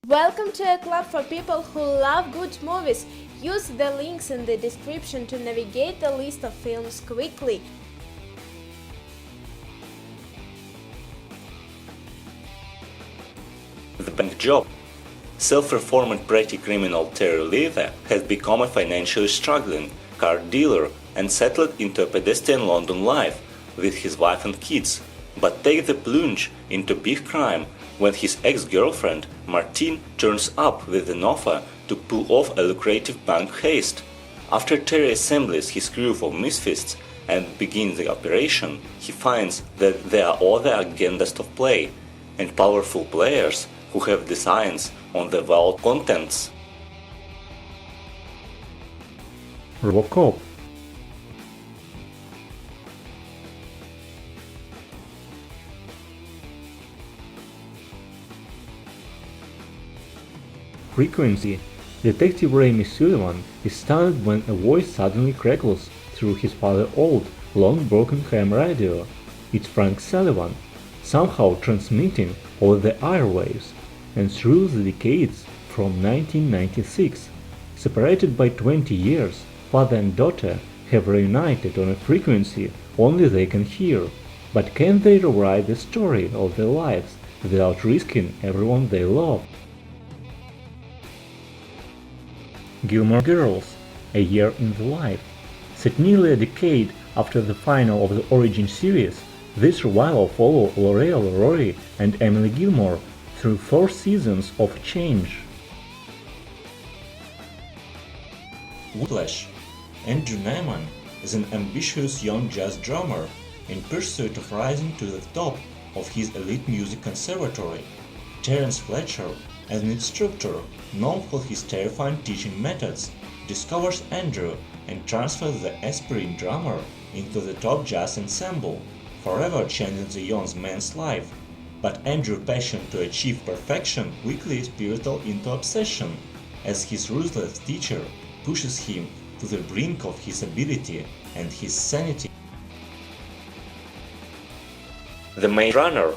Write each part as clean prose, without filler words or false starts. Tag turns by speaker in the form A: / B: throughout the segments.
A: Welcome to a club for people who love good movies. Use the links in the description to navigate the list of films quickly.
B: The bank job. Self-reformed pretty criminal Terry Leather has become a financially struggling car dealer and settled into a pedestrian London life with his wife and kids, but takes the plunge into big crime when his ex-girlfriend Martine turns up with an offer to pull off a lucrative bank heist. After Terry assembles his crew of misfits and begins the operation, he finds that there are other agendas of play and powerful players who have designs on the vault contents.
C: Robocop. Frequency. Detective Raimi Sullivan is stunned when a voice suddenly crackles through his father's old, long-broken ham radio. It's Frank Sullivan, somehow transmitting over the airwaves and through the decades from 1996. Separated by 20 years, father and daughter have reunited on a frequency only they can hear. But can they rewrite the story of their lives without risking everyone they love? Gilmore Girls, A Year in the Life. Set nearly a decade after the final of the origin series, this revival follows L'Oreal, Rory, and Emily Gilmore through 4 seasons of change.
B: Whiplash. Andrew Neiman is an ambitious young jazz drummer in pursuit of rising to the top of his elite music conservatory. Terence Fletcher, as an instructor known for his terrifying teaching methods, discovers Andrew and transfers the aspiring drummer into the top jazz ensemble, forever changing the young man's life. But Andrew's passion to achieve perfection quickly spirals into obsession, as his ruthless teacher pushes him to the brink of his ability and his sanity. The Maze Runner.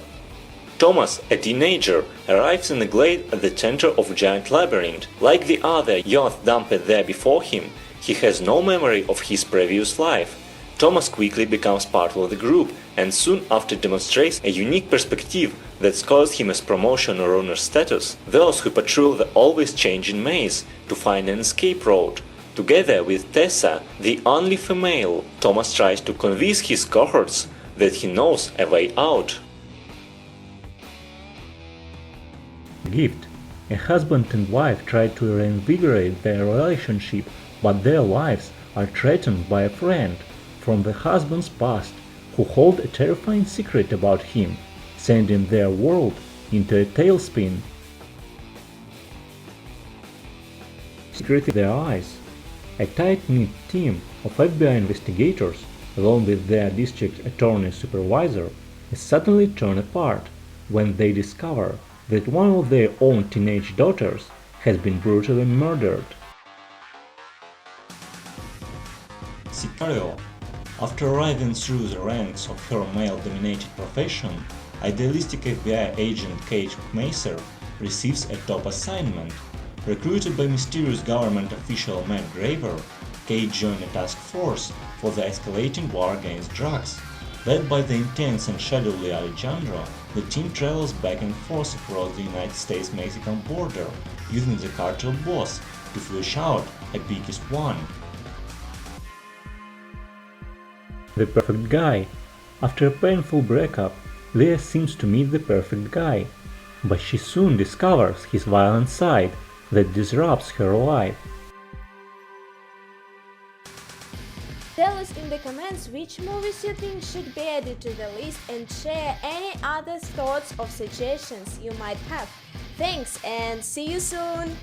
B: Thomas, a teenager, arrives in a glade at the center of a giant labyrinth. Like the other youth dumped there before him, he has no memory of his previous life. Thomas quickly becomes part of the group and soon after demonstrates a unique perspective that scores him as promotion or honor status. Those who patrol the always changing maze to find an escape route. Together with Tessa, the only female, Thomas tries to convince his cohorts that he knows a way out.
C: Gift. A husband and wife try to reinvigorate their relationship, but their lives are threatened by a friend from the husband's past who holds a terrifying secret about him, sending their world into a tailspin. Secret in their eyes. A tight-knit team of FBI investigators, along with their district attorney supervisor, is suddenly torn apart when they discover that one of their own teenage daughters has been brutally murdered.
B: Sicario. After arriving through the ranks of her male-dominated profession, idealistic FBI agent Kate Macer receives a top assignment. Recruited by mysterious government official Matt Graver, Kate joins a task force for the escalating war against drugs. Led by the intense and shadowy Alejandro, the team travels back and forth across the United States-Mexican border, using the cartel boss to flush out a biggest one.
C: The perfect guy. After a painful breakup, Leah seems to meet the perfect guy, but she soon discovers his violent side that disrupts her life.
A: Tell us in the comments which movies you think should be added to the list and share any other thoughts or suggestions you might have. Thanks and see you soon!